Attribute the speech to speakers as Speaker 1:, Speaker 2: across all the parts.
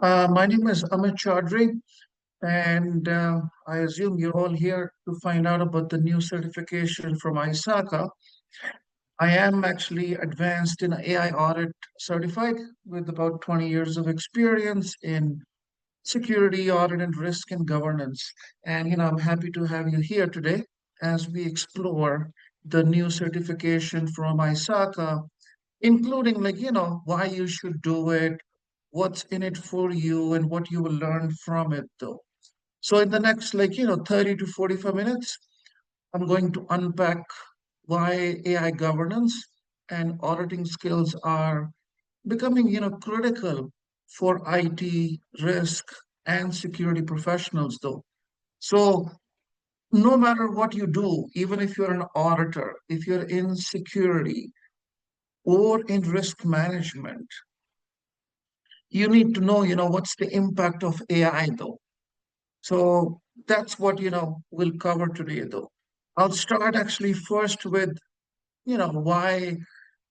Speaker 1: My name is Amit Chaudhary, and I assume you're all here to find out about the new certification from ISACA. I am actually advanced in AI audit certified with about 20 years of experience in security, audit, and risk and governance. And I'm happy to have you here today as we explore the new certification from ISACA, including why you should do it, what's in it for you, and what you will learn from it though. So in the next 30 to 45 minutes, I'm going to unpack why AI governance and auditing skills are becoming critical for IT risk and security professionals though. So no matter what you do, even if you're an auditor, if you're in security or in risk management, you need to know, what's the impact of AI though. So that's what, we'll cover today though. I'll start actually first with, why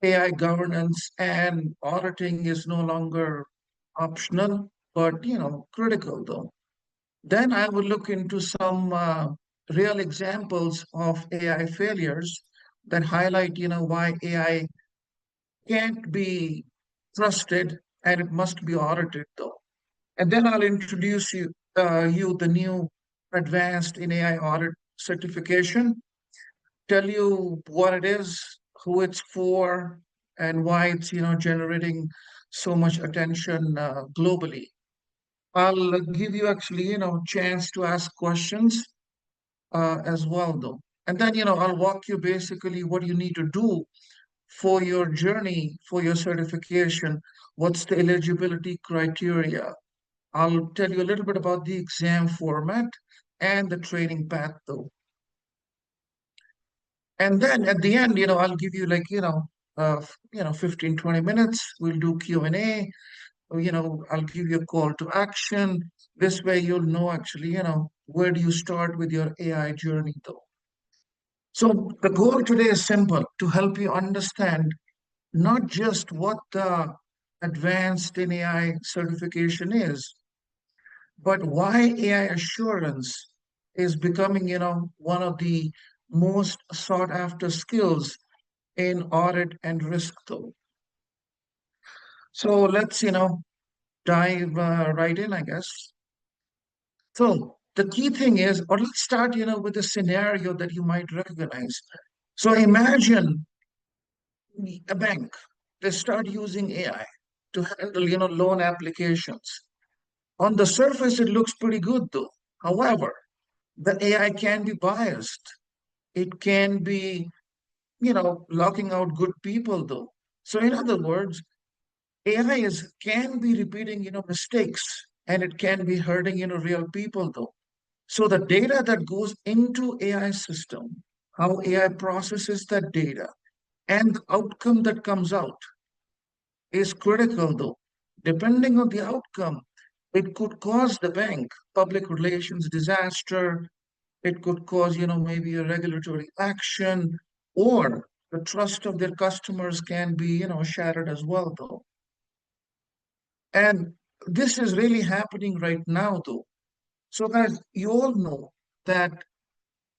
Speaker 1: AI governance and auditing is no longer optional, but, critical though. Then I will look into some real examples of AI failures that highlight, why AI can't be trusted and it must be audited though. And then I'll introduce you the new advanced in AI audit certification, tell you what it is, who it's for, and why it's generating so much attention globally. I'll give you actually chance to ask questions as well though. And then I'll walk you basically what you need to do for your journey, for your certification. What's the eligibility criteria? I'll tell you a little bit about the exam format and the training path though. And then at the end, I'll give you 15, 20 minutes. We'll do Q&A. I'll give you a call to action. This way you'll know actually, where do you start with your AI journey though. So the goal today is simple, to help you understand not just what the advanced in AI certification is, but why AI assurance is becoming, one of the most sought after skills in audit and risk though. So let's, dive right in, I guess. So the key thing is, or let's start, with a scenario that you might recognize. So imagine a bank, they start using AI to handle, loan applications. On the surface, it looks pretty good though. However, the AI can be biased. It can be, locking out good people though. So in other words, AI can be repeating, mistakes, and it can be hurting, real people though. So the data that goes into AI system, how AI processes that data, and the outcome that comes out is critical though. Depending on the outcome, it could cause the bank public relations disaster. It could cause, maybe a regulatory action, or the trust of their customers can be, shattered as well, though. And this is really happening right now, though. So, guys, you all know that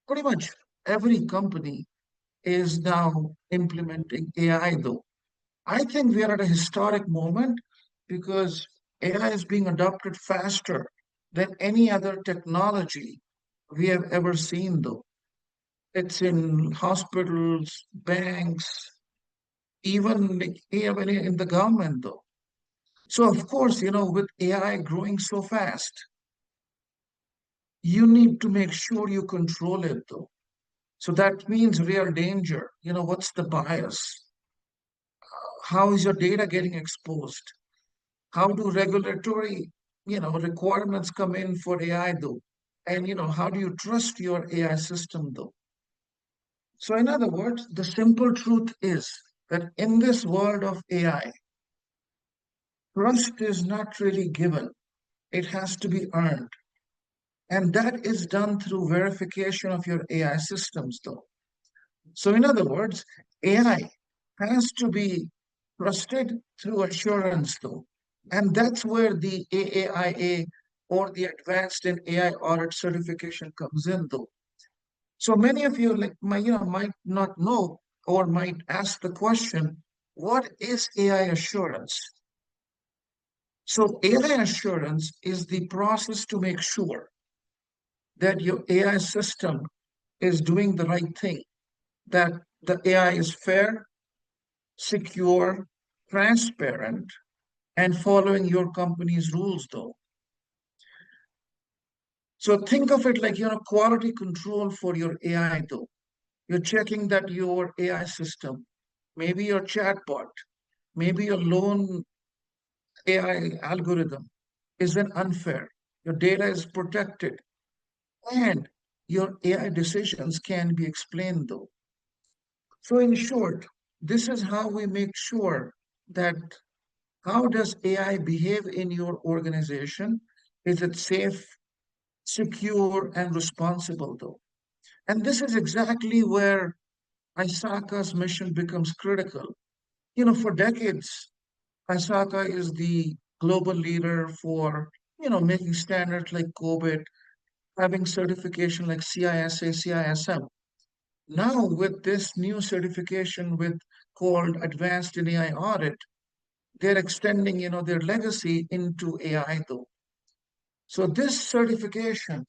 Speaker 1: pretty much every company is now implementing AI, though. I think we are at a historic moment because AI is being adopted faster than any other technology we have ever seen, though. It's in hospitals, banks, even in the government, though. So, of course, with AI growing so fast, you need to make sure you control it, though. So that means real danger. What's the bias? How is your data getting exposed? How do regulatory, requirements come in for AI, though? And, how do you trust your AI system, though? So, in other words, the simple truth is that in this world of AI, trust is not really given, it has to be earned. And that is done through verification of your AI systems, though. So, in other words, AI has to be trusted through assurance, though. And that's where the AAIA or the Advanced in AI Audit certification comes in, though. So many of you might not know or might ask the question, what is AI assurance? So AI assurance is the process to make sure that your AI system is doing the right thing, that the AI is fair, secure, transparent, and following your company's rules, though. So think of it like, quality control for your AI, though. You're checking that your AI system, maybe your chatbot, maybe your loan AI algorithm isn't unfair. Your data is protected and your AI decisions can be explained, though. So in short, this is how we make sure that how does AI behave in your organization? Is it safe, secure, and responsible, though? And this is exactly where ISACA's mission becomes critical. For decades, ISACA is the global leader for, making standards like COVID, having certification like CISA, CISM. Now, with this new certification with called Advanced in AI Audit, they're extending, their legacy into AI though. So this certification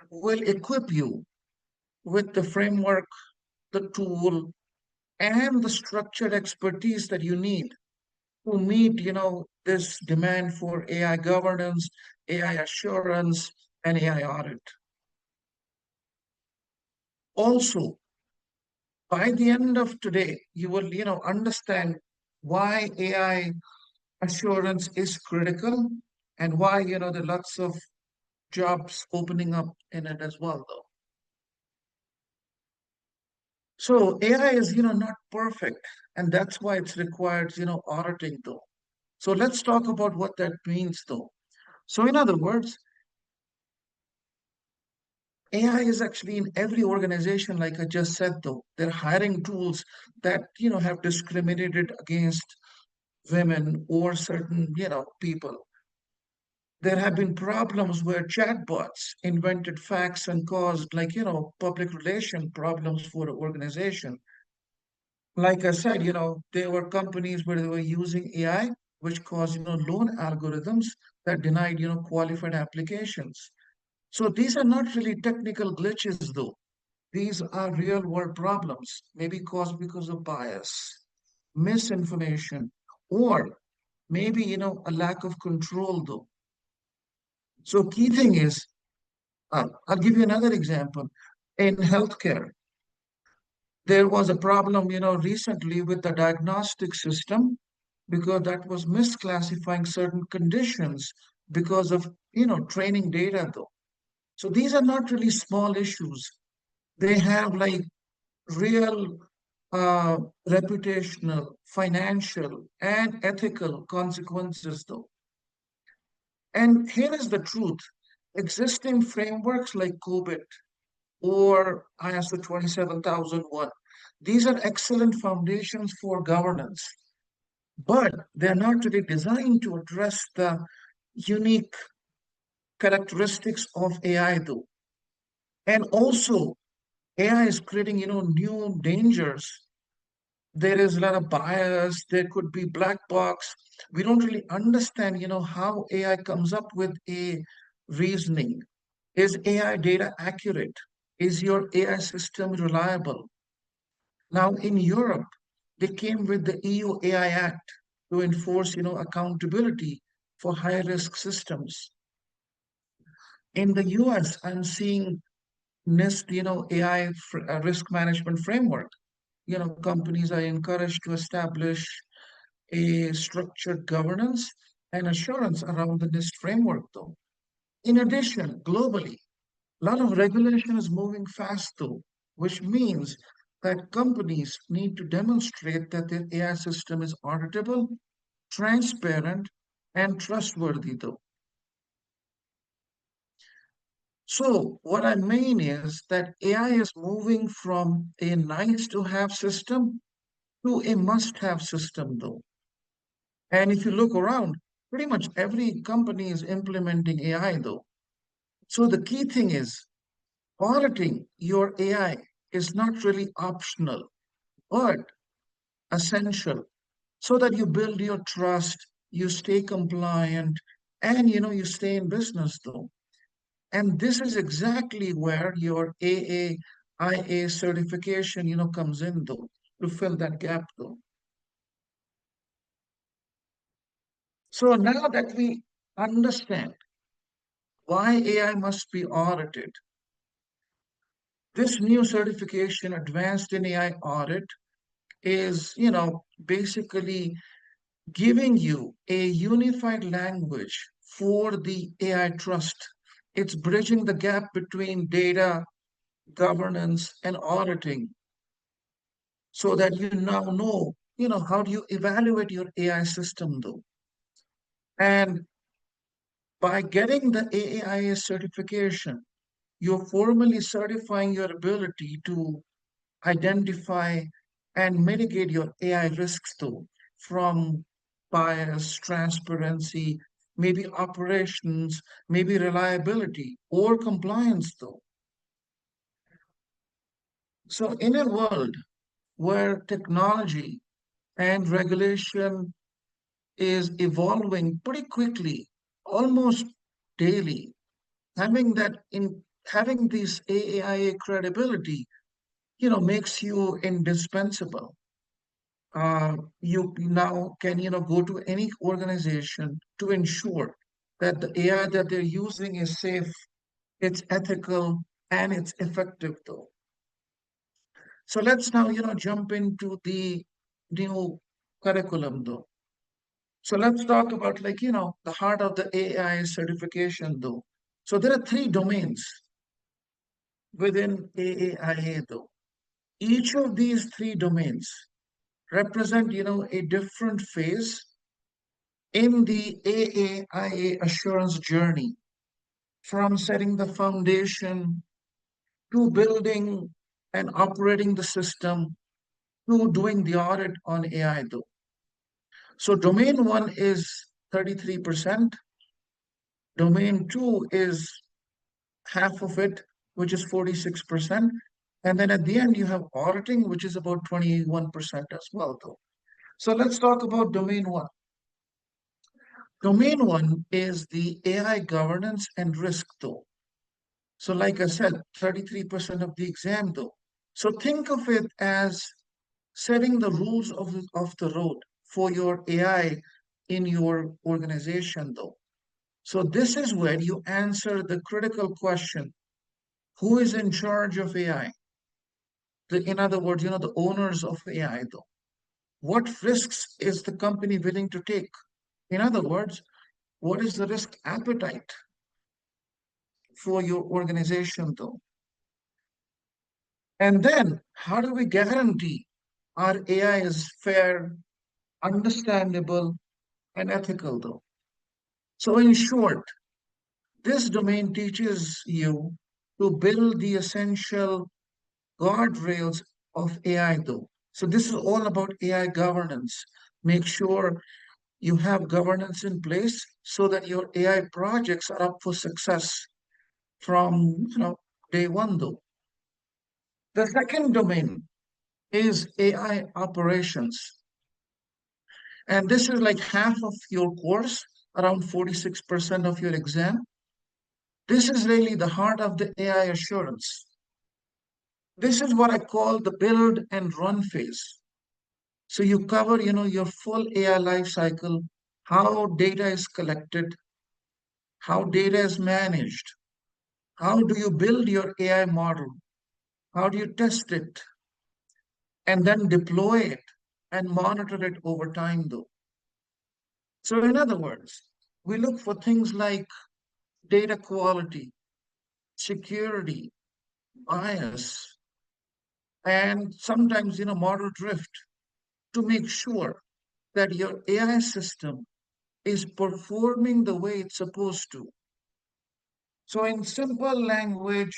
Speaker 1: will equip you with the framework, the tool, and the structured expertise that you need to meet, this demand for AI governance, AI assurance, and AI audit. Also, by the end of today, you will, understand why AI assurance is critical and why, there are lots of jobs opening up in it as well, though. So AI is, not perfect, and that's why it's required, auditing, though. So let's talk about what that means, though. So in other words, AI is actually in every organization, like I just said, though. They're hiring tools that, have discriminated against women or certain, people. There have been problems where chatbots invented facts and caused, like, public relation problems for the organization. Like I said, there were companies where they were using AI, which caused, loan algorithms that denied, qualified applications. So these are not really technical glitches, though. These are real world problems, maybe caused because of bias, misinformation, or maybe, a lack of control, though. So key thing is, I'll give you another example. In healthcare, there was a problem, recently with the diagnostic system because that was misclassifying certain conditions because of, training data, though. So these are not really small issues. They have like real uh, reputational, financial, and ethical consequences, though. And here is the truth. Existing frameworks like COVID or ISO 27001, these are excellent foundations for governance, but they're not really designed to address the unique characteristics of AI, though. And also, AI is creating, new dangers. There is a lot of bias. There could be black box. We don't really understand, how AI comes up with a reasoning. Is AI data accurate? Is your AI system reliable? Now, in Europe, they came with the EU AI Act to enforce, accountability for high-risk systems. In the US, I'm seeing NIST, AI risk management framework. Companies are encouraged to establish a structured governance and assurance around the NIST framework, though. In addition, globally, a lot of regulation is moving fast, though, which means that companies need to demonstrate that their AI system is auditable, transparent, and trustworthy, though. So, what I mean is that AI is moving from a nice to have system to a must have system, though. And if you look around, pretty much every company is implementing AI though. So the key thing is auditing your AI is not really optional, but essential so that you build your trust, you stay compliant, and you stay in business though. And this is exactly where your AAIA certification, comes in though, to fill that gap though. So now that we understand why AI must be audited, this new certification, Advanced in AI Audit, is, basically giving you a unified language for the AI trust. It's bridging the gap between data, governance, and auditing so that you now know, how do you evaluate your AI system though? And by getting the AAIA certification, you're formally certifying your ability to identify and mitigate your AI risks though, from bias, transparency, maybe operations, maybe reliability or compliance though. So in a world where technology and regulation is evolving pretty quickly, almost daily, having this AAIA credibility, makes you indispensable. You now can, go to any organization to ensure that the AI that they're using is safe, it's ethical, and it's effective though. So let's now, jump into the new curriculum though. So let's talk about like, the heart of the AI certification though. So there are three domains within AAIA though. Each of these three domains represent, a different phase in the AAIA assurance journey, from setting the foundation to building and operating the system to doing the audit on AI though. So domain one is 33%, domain two is half of it, which is 46%. And then at the end, you have auditing, which is about 21% as well though. So let's talk about domain one. Domain one is the AI governance and risk though. So like I said, 33% of the exam though. So think of it as setting the rules of the road for your AI in your organization though. So this is where you answer the critical question, who is in charge of AI? In other words, the owners of AI though. What risks is the company willing to take? In other words, what is the risk appetite for your organization though? And then how do we guarantee our AI is fair, understandable, and ethical though? So in short, this domain teaches you to build the essential guardrails of AI though. So this is all about AI governance. Make sure you have governance in place so that your AI projects are up for success from, day one though. The second domain is AI operations. And this is like half of your course, around 46% of your exam. This is really the heart of the AI assurance. This is what I call the build and run phase. So you cover, your full AI life cycle, how data is collected, how data is managed, how do you build your AI model, how do you test it, and then deploy it and monitor it over time though. So in other words, we look for things like data quality, security, bias, and sometimes, model drift to make sure that your AI system is performing the way it's supposed to. So in simple language,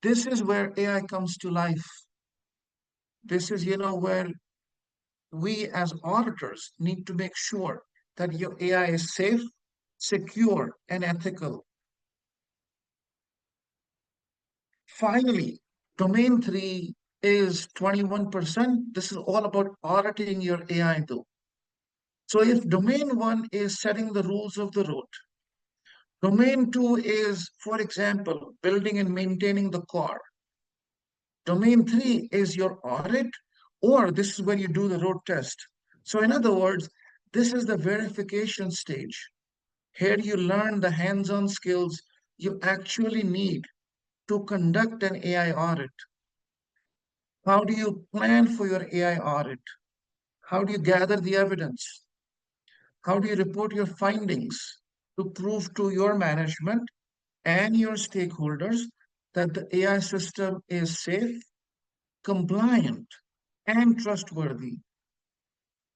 Speaker 1: this is where AI comes to life. This is, where we as auditors need to make sure that your AI is safe, secure, and ethical. Finally, domain three is 21%. This is all about auditing your AI though. So if domain one is setting the rules of the road, domain two is, for example, building and maintaining the car. Domain three is your audit, or this is where you do the road test. So in other words, this is the verification stage. Here you learn the hands-on skills you actually need to conduct an AI audit. How do you plan for your AI audit? How do you gather the evidence? How do you report your findings to prove to your management and your stakeholders that the AI system is safe, compliant, and trustworthy?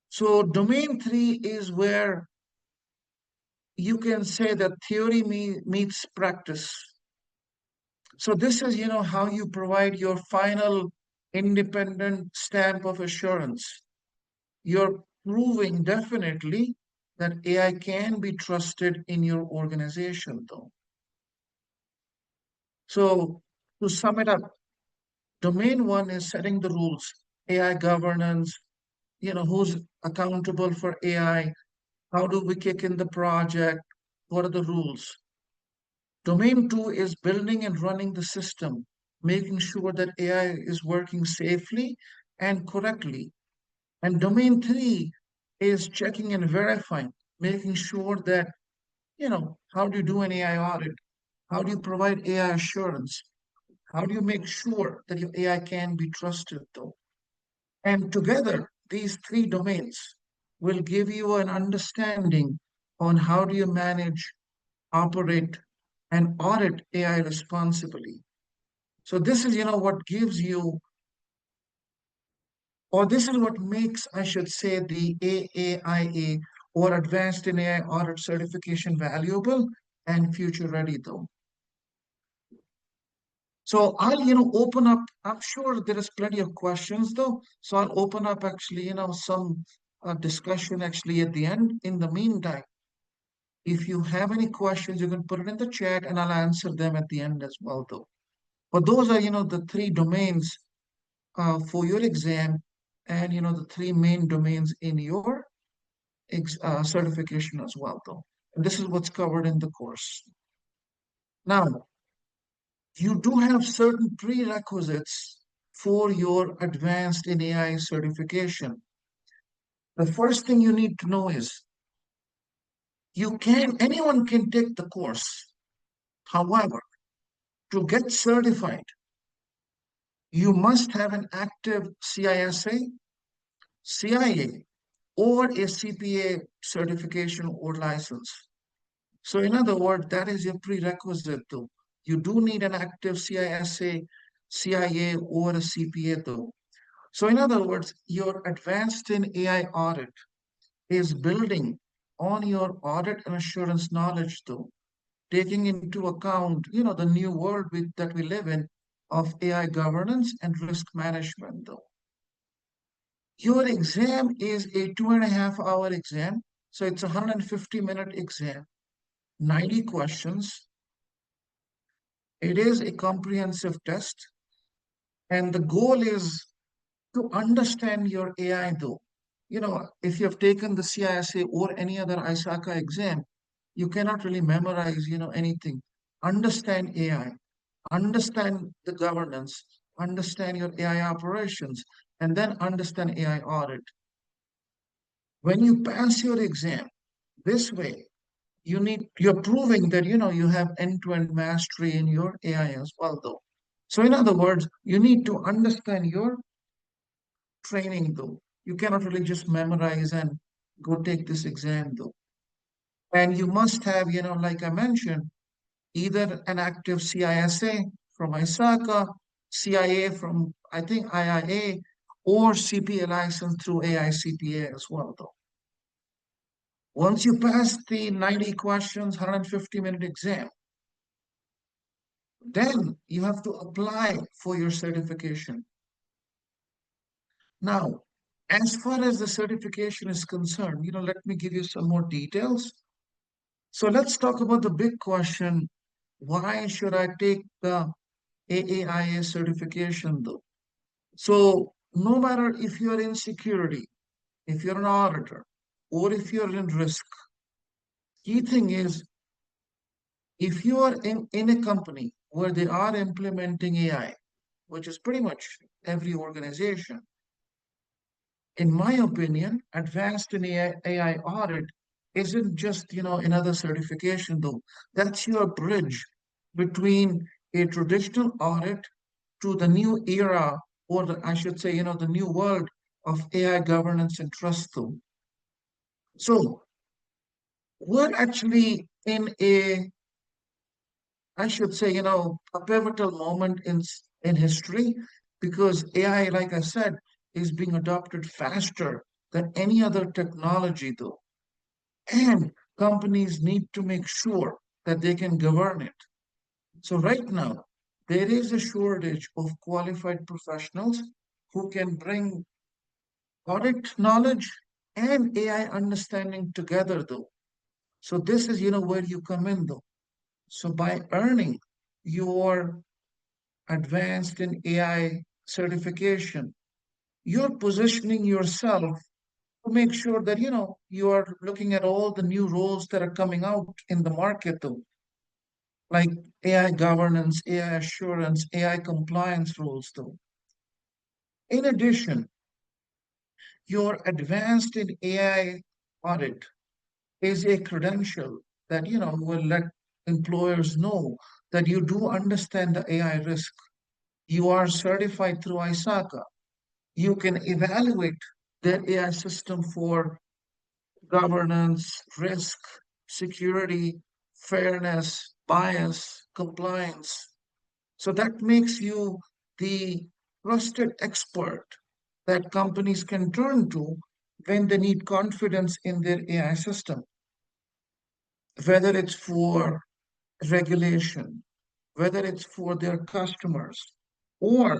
Speaker 1: So, domain three is where you can say that theory meets practice. So, this is, how you provide your final independent stamp of assurance. You're proving definitely that AI can be trusted in your organization, though. So, to sum it up, domain one is setting the rules, AI governance, who's accountable for AI, how do we kick in the project, what are the rules. Domain two is building and running the system, making sure that AI is working safely and correctly. And domain three is checking and verifying, making sure that, how do you do an AI audit? How do you provide AI assurance? How do you make sure that your AI can be trusted, though? And together, these three domains will give you an understanding on how do you manage, operate, and audit AI responsibly. So this is, what gives you, or this is what makes, I should say, the AAIA or Advanced in AI Audit certification valuable and future ready, though. So I'll, open up. I'm sure there is plenty of questions though. So I'll open up actually, some discussion actually at the end. In the meantime, if you have any questions, you can put it in the chat and I'll answer them at the end as well though. But those are, the three domains for your exam and, the three main domains in your certification as well though. And this is what's covered in the course. Now, you do have certain prerequisites for your advanced in AI certification. The first thing you need to know is anyone can take the course. However, to get certified, you must have an active CISA, CIA, or a CPA certification or license. So in other words, that is your prerequisite though. You do need an active CISA, CIA, or a CPA though. So in other words, your advanced in AI audit is building on your audit and assurance knowledge though, taking into account, the new world that we live in of AI governance and risk management though. Your exam is a 2.5 hour exam. So it's a 150-minute exam, 90 questions. It is a comprehensive test. And the goal is to understand your AI though. If you have taken the CISA or any other ISACA exam, you cannot really memorize, anything. Understand AI, understand the governance, understand your AI operations, and then understand AI audit. When you pass your exam this way, you're proving that, you have end-to-end mastery in your AI as well, though. So in other words, you need to understand your training though. You cannot really just memorize and go take this exam though. And you must have, like I mentioned, either an active CISA from ISACA, CIA from, I think, IIA, or CPA license through AICPA as well though. Once you pass the 90 questions, 150-minute exam, then you have to apply for your certification. Now, As far as the certification is concerned, let me give you some more details. So let's talk about the big question. Why should I take the AAIA certification though? So no matter if you're in security, if you're an auditor, or if you're in risk, key thing is if you are in a company where they are implementing AI, which is pretty much every organization, in my opinion, advanced in AI audit isn't just, another certification though. That's your bridge between a traditional audit to the new era, or I should say, the new world of AI governance and trust though. So we're actually in I should say, a pivotal moment in history because AI, like I said, is being adopted faster than any other technology, though. And companies need to make sure that they can govern it. So right now, there is a shortage of qualified professionals who can bring audit knowledge and AI understanding together, though. So this is, where you come in, though. So by earning your advanced in AI certification, you're positioning yourself to make sure that you are looking at all the new roles that are coming out in the market though, like AI governance, AI assurance, AI compliance roles though. In addition, your advanced in AI audit is a credential that will let employers know that you do understand the AI risk. You are certified through ISACA. You can evaluate their AI system for governance, risk, security, fairness, bias, compliance. So that makes you the trusted expert that companies can turn to when they need confidence in their AI system, whether it's for regulation, whether it's for their customers, or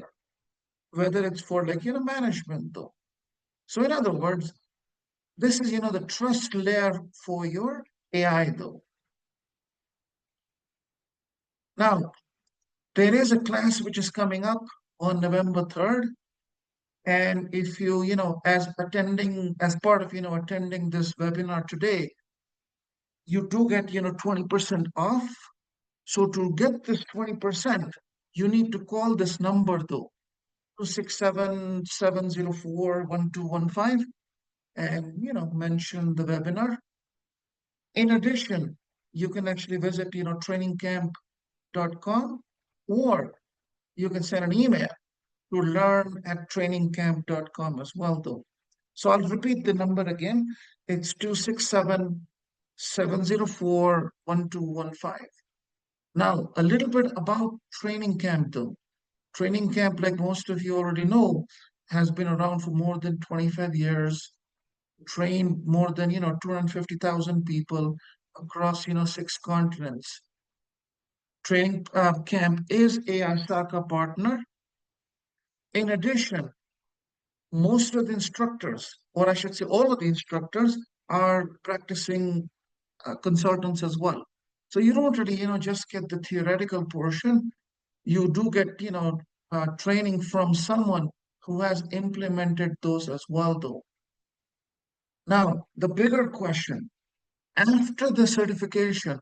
Speaker 1: whether it's for management though. So in other words, this is, the trust layer for your AI though. Now, there is a class which is coming up on November 3rd. And if you, as part of, attending this webinar today, you do get, 20% off. So to get this 20%, you need to call this number though, 267-704-1215 and, mention the webinar. In addition, you can actually visit, trainingcamp.com, or you can send an email to learn@trainingcamp.com as well, though. So I'll repeat the number again. It's 267-704-1215. Now, a little bit about Training Camp, though. Training Camp, like most of you already know, has been around for more than 25 years, trained more than, 250,000 people across, 6 continents. Training Camp is a ISACA partner. In addition, most of the instructors, or I should say all of the instructors, are practicing consultants as well. So you don't really, just get the theoretical portion. You do get, training from someone who has implemented those as well, though. Now, the bigger question, after the certification,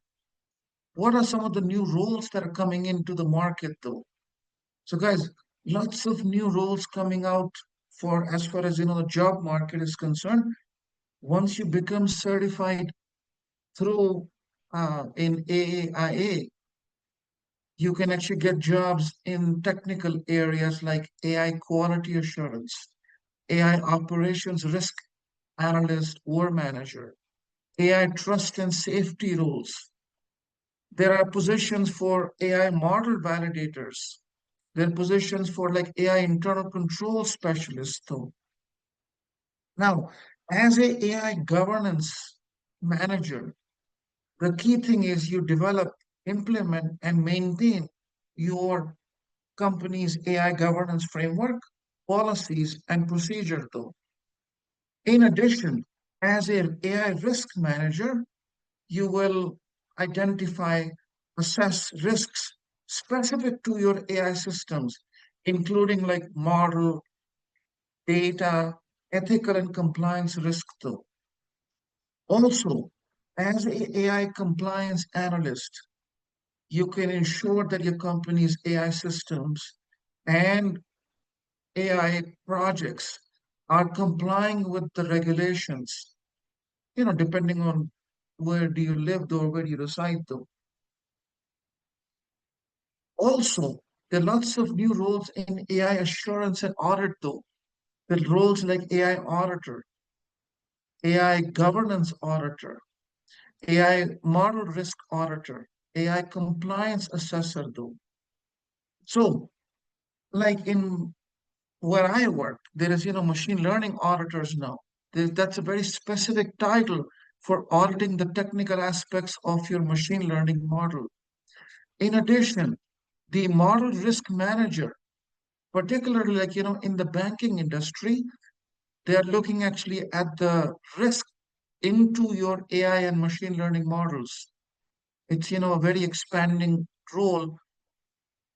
Speaker 1: what are some of the new roles that are coming into the market, though? So, guys, lots of new roles coming out for as far as the job market is concerned. Once you become certified through in AAIA, you can actually get jobs in technical areas like AI quality assurance, AI operations risk analyst or manager, AI trust and safety roles. There are positions for AI model validators. There are positions for like AI internal control specialists, though. Now, as a AI governance manager, the key thing is you develop, implement, and maintain your company's AI governance framework, policies, and procedure, though. In addition, as an AI risk manager, you will identify, assess risks specific to your AI systems, including like model, data, ethical and compliance risk though. Also, as an AI compliance analyst, you can ensure that your company's AI systems and AI projects are complying with the regulations, depending on where do you live though, or where you reside though. Also, there are lots of new roles in AI assurance and audit though. There are roles like AI auditor, AI governance auditor, AI model risk auditor, AI compliance assessor though. So, like in where I work, there is, machine learning auditors now. That's a very specific title for auditing the technical aspects of your machine learning model. In addition, the model risk manager, particularly like, in the banking industry, they are looking actually at the risk into your AI and machine learning models. It's, a very expanding role.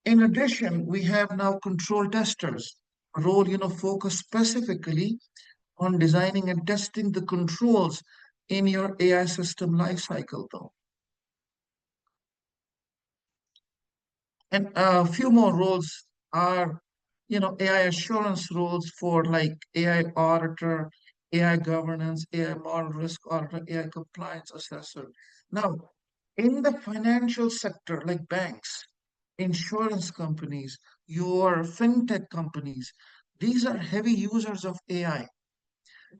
Speaker 1: In addition, we have now control testers, a role, focused specifically on designing and testing the controls in your AI system lifecycle, though. And a few more roles are, AI assurance roles for like AI auditor, AI governance, AI model risk auditor, AI compliance assessor. Now, in the financial sector, like banks, insurance companies, your fintech companies, these are heavy users of AI.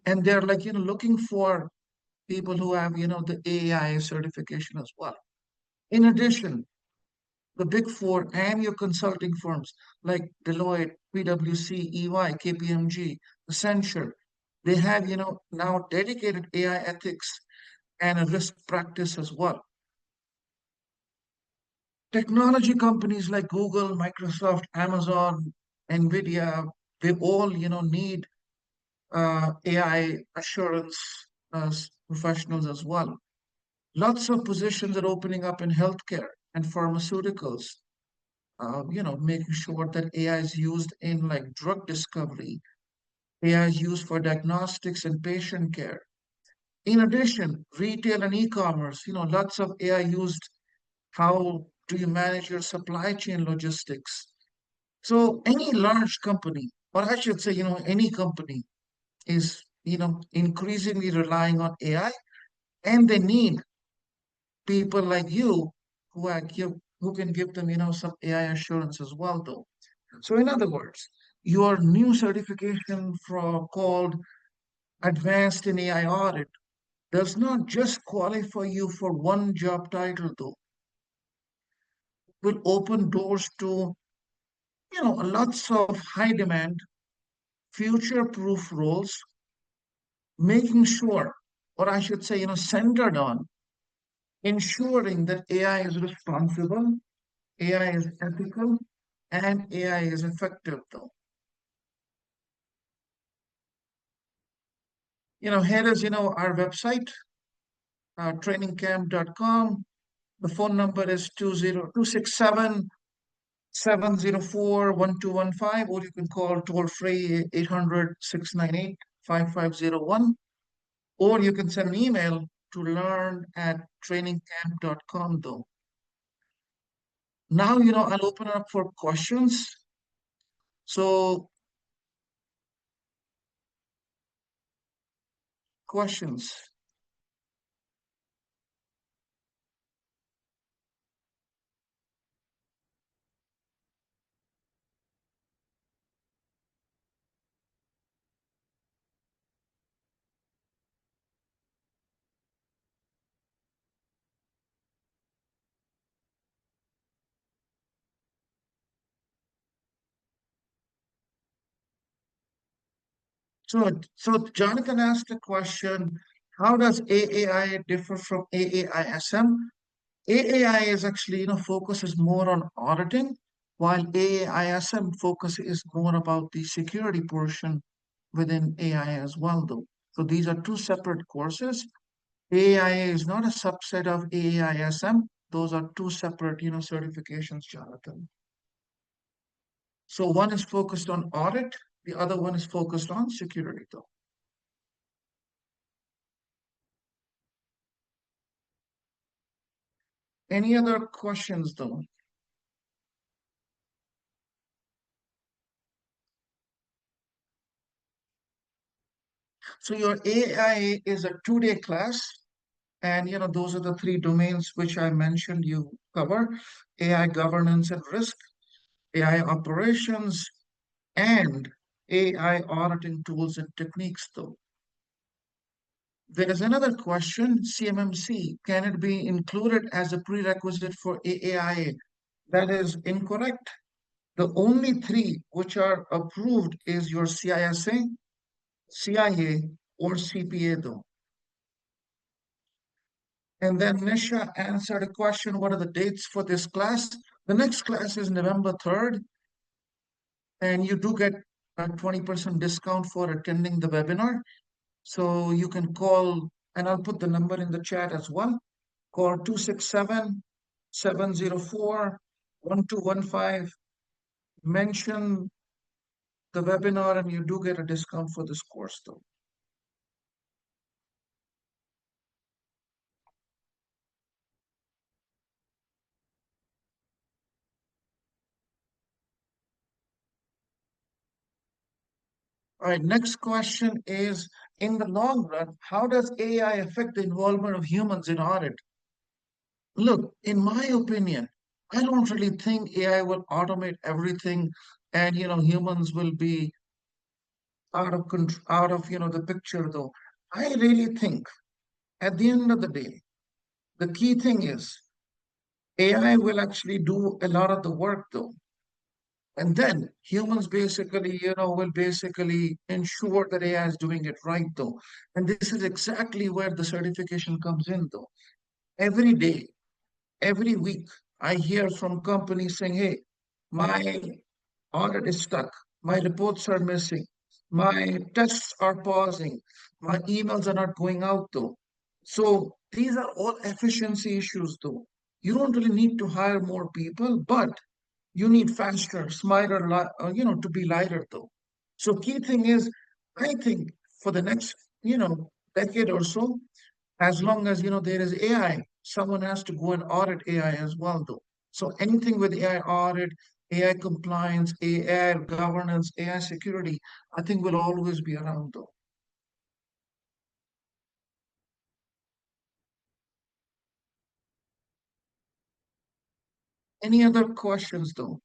Speaker 1: And they're like, looking for people who have, the AI certification as well. In addition, the big four and your consulting firms like Deloitte, PwC, EY, KPMG, Accenture, they have, now dedicated AI ethics and a risk practice as well. Technology companies like Google, Microsoft, Amazon, Nvidia, they all, need AI assurance professionals as well. Lots of positions are opening up in healthcare and pharmaceuticals, making sure that AI is used in like drug discovery, AI is used for diagnostics and patient care. In addition, retail and e-commerce, lots of AI used. How do you manage your supply chain logistics? So any large company, or I should say, any company is, increasingly relying on AI, and they need people like you who can give them, some AI assurance as well, though. So in other words, your new certification called Advanced in AI Audit does not just qualify you for one job title, though. It will open doors to, lots of high demand, future proof roles, making sure, or I should say, centered on ensuring that AI is responsible, AI is ethical, and AI is effective, though. Here is, our website, trainingcamp.com. The phone number is 20267-704-1215, or you can call toll free 800-698-5501, or you can send an email to learn@trainingcamp.com, though. Now, I'll open up for questions. So, questions. So Jonathan asked the question, how does AAI differ from AAISM? AAI is actually, focuses more on auditing, while AAISM focus is more about the security portion within AI as well, though. So these are two separate courses. AAIA is not a subset of AAISM. Those are two separate, certifications, Jonathan. So one is focused on audit, the other one is focused on security, though. Any other questions, though? So your AIA is a 2-day class, and those are the three domains which I mentioned you cover: AI governance and risk, AI operations, and AI auditing tools and techniques, though. There is another question, CMMC, can it be included as a prerequisite for AAIA? That is incorrect. The only three which are approved is your CISA, CIA, or CPA, though. And then Nisha answered a question, what are the dates for this class? The next class is November 3rd, and you do get a 20% discount for attending the webinar. So you can call, and I'll put the number in the chat as well. Call 267-704-1215. Mention the webinar, and you do get a discount for this course, though. All right, next question is, in the long run, how does AI affect the involvement of humans in audit? Look, in my opinion, I don't really think AI will automate everything and humans will be out of control, out of the picture, though. I really think at the end of the day, the key thing is AI will actually do a lot of the work, though. And then humans basically, will basically ensure that AI is doing it right, though. And this is exactly where the certification comes in, though. Every day, every week, I hear from companies saying, hey, my audit is stuck, my reports are missing, my tests are pausing, my emails are not going out, though. So these are all efficiency issues, though. You don't really need to hire more people, but you need faster, smarter, to be lighter, though. So key thing is, I think for the next, decade or so, as long as there is AI, someone has to go and audit AI as well, though. So anything with AI audit, AI compliance, AI governance, AI security, I think will always be around, though. Any other questions, though?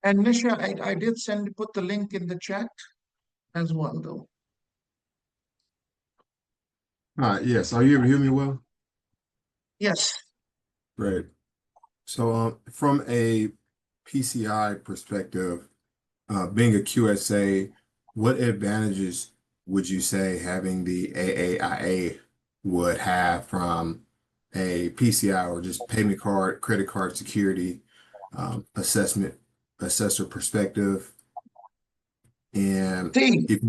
Speaker 1: And Nisha, I did put the link in the chat as well, though.
Speaker 2: Yes. Are you able to hear me well?
Speaker 1: Yes.
Speaker 2: Great. So, from a PCI perspective, being a QSA, what advantages would you say having the AAIA would have from a PCI or just payment card, credit card security, assessor perspective? And
Speaker 1: See,
Speaker 2: if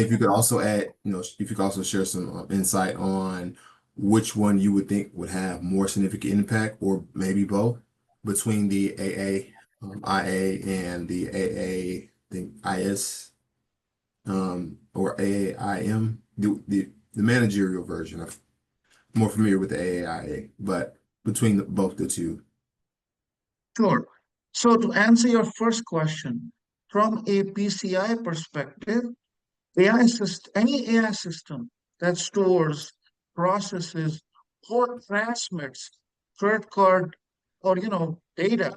Speaker 2: you could also add, if you could also share some insight on which one you would think would have more significant impact, or maybe both, between the IA and the AA, I think IS, or AAIM, the managerial version. I'm more familiar with the AAIA, but between both the two.
Speaker 1: sure. So to answer your first question, from a PCI perspective, any AI system that stores, processes, or transmits credit card or data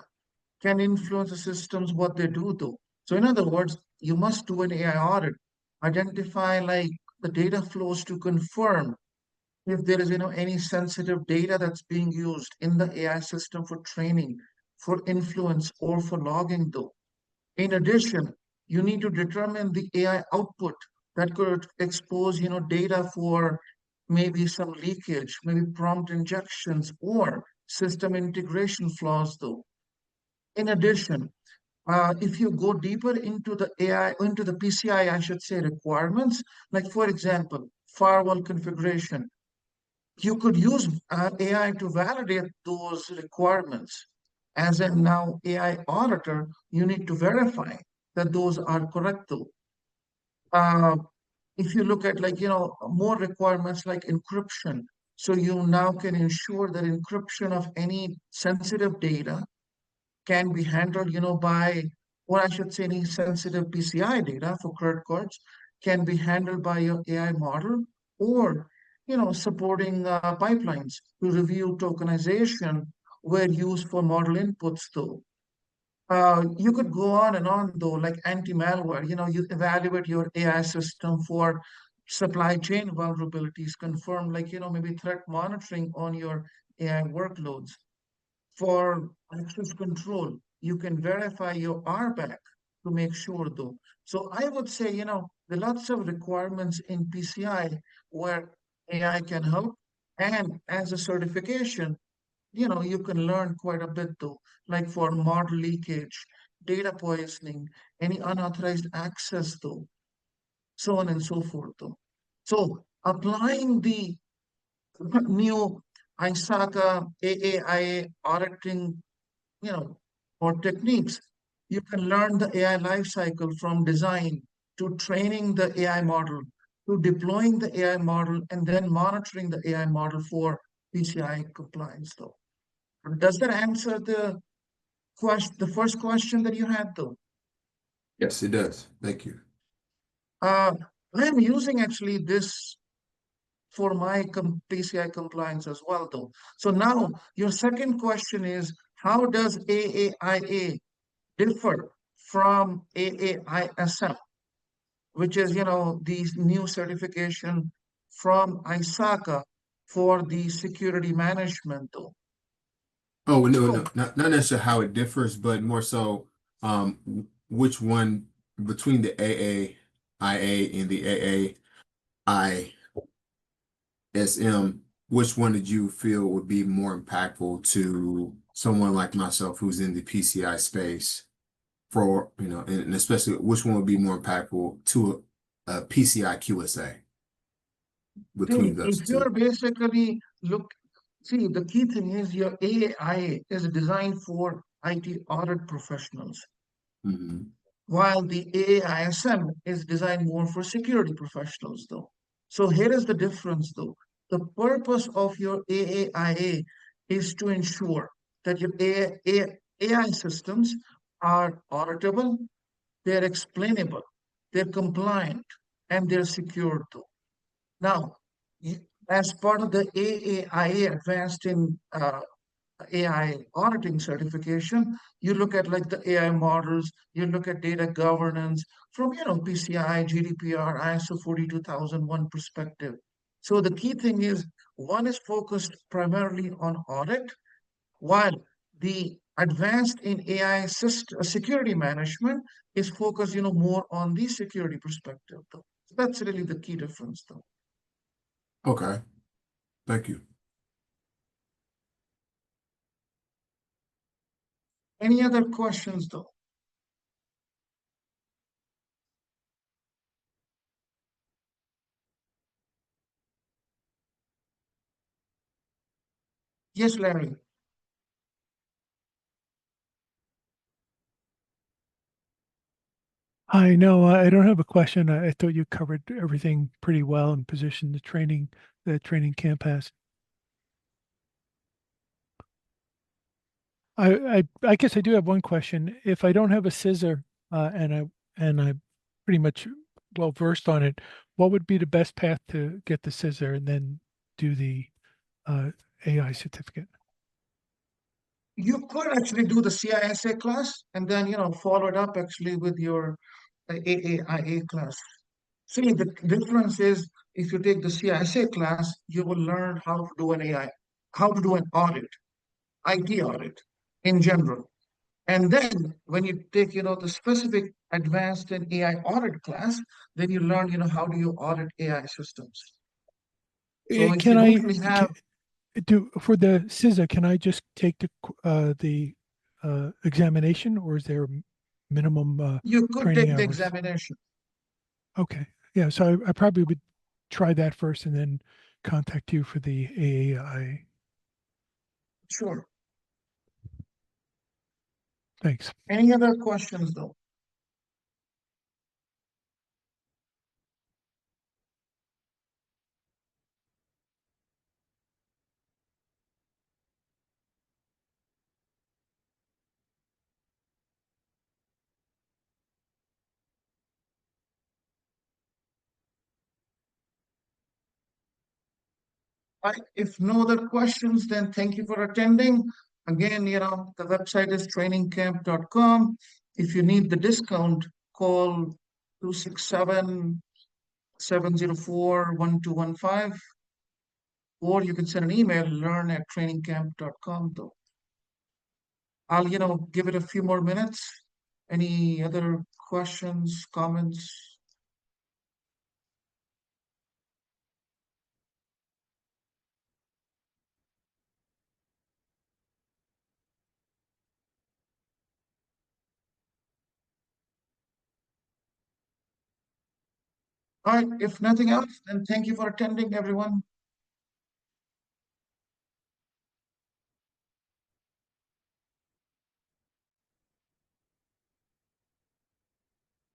Speaker 1: can influence the systems what they do though. So in other words, you must do an AI audit, identify like the data flows to confirm if there is any sensitive data that's being used in the AI system for training, for influence, or for logging though. In addition, you need to determine the AI output that could expose, data for maybe some leakage, maybe prompt injections or system integration flaws though. In addition, If you go deeper into the AI, into the PCI, I should say, requirements, like for example, firewall configuration, you could use AI to validate those requirements. As in now AI auditor, you need to verify that those are correct though. Uh, if you look at like, more requirements like encryption, so you now can ensure that encryption of any sensitive data can be handled, by, or I should say, any sensitive PCI data for credit cards can be handled by your AI model, or, supporting pipelines to review tokenization were used for model inputs though. You could go on and on though, like anti-malware, you evaluate your AI system for supply chain vulnerabilities, confirm like, maybe threat monitoring on your AI workloads. For access control, you can verify your RBAC to make sure though. So I would say, there are lots of requirements in PCI where AI can help. And as a certification, you can learn quite a bit though, like for model leakage, data poisoning, any unauthorized access though, so on and so forth though. So applying the new ISACA, AAIA auditing, you know, or techniques, you can learn the AI lifecycle from design to training the AI model to deploying the AI model and then monitoring the AI model for PCI compliance though. Does that answer the first question that you had though?
Speaker 2: Yes, it does. Thank you.
Speaker 1: Uh, I'm using actually this for my PCI compliance as well though. So now your second question is, how does AAIA differ from AAISM, which is, these new certification from ISACA for the security management though?
Speaker 2: Oh, no,
Speaker 1: So
Speaker 2: no, not necessarily how it differs, but more so, which one between the AAIA and the AAISM, which one did you feel would be more impactful to someone like myself who's in the PCI space for, and especially which one would be more impactful to a PCI QSA between
Speaker 1: see,
Speaker 2: those
Speaker 1: if
Speaker 2: two?
Speaker 1: you're basically see, the key thing is your AAIA is designed for IT audit professionals,
Speaker 2: Hmm.
Speaker 1: while the AAISM is designed more for security professionals, though. So here is the difference, though. The purpose of your AAIA is to ensure that your AI systems are auditable, they're explainable, they're compliant, and they're secure, though. Now, as part of the AAIA Advanced in AI auditing certification, you look at like the AI models, you look at data governance from, PCI, GDPR, ISO 42001 perspective. So the key thing is one is focused primarily on audit, while the advanced in AI security management is focused, more on the security perspective, though. So that's really the key difference, though.
Speaker 2: Okay, thank you.
Speaker 1: Any other questions, though? Yes, Larry.
Speaker 3: I know I don't have a question. I thought you covered everything pretty well and positioned the training camp has. I guess I do have one question. If I don't have a scissor and I'm pretty much well versed on it, what would be the best path to get the scissor and then do the AI certificate?
Speaker 1: You could actually do the CISA class and then, follow it up actually with your AAIA class. See, the difference is if you take the CISA class, you will learn how to do an AI, how to do an audit, IT audit in general. And then when you take, the specific advanced and AI audit class, then you learn, how do you audit AI systems. So if
Speaker 3: Can
Speaker 1: you don't
Speaker 3: I
Speaker 1: really have,
Speaker 3: do for the CISA? Can I just take the examination, or is there minimum
Speaker 1: You could
Speaker 3: training
Speaker 1: take the
Speaker 3: hours?
Speaker 1: examination.
Speaker 3: Okay, yeah, so I probably would try that first and then contact you for the AAI.
Speaker 1: Sure.
Speaker 3: Thanks.
Speaker 1: Any other questions though? If no other questions, then thank you for attending. Again, the website is trainingcamp.com. If you need the discount, call 267-704-1215, or you can send an email, learn@trainingcamp.com though. I'll, give it a few more minutes. Any other questions, comments? All right, if nothing else, then thank you for attending, everyone.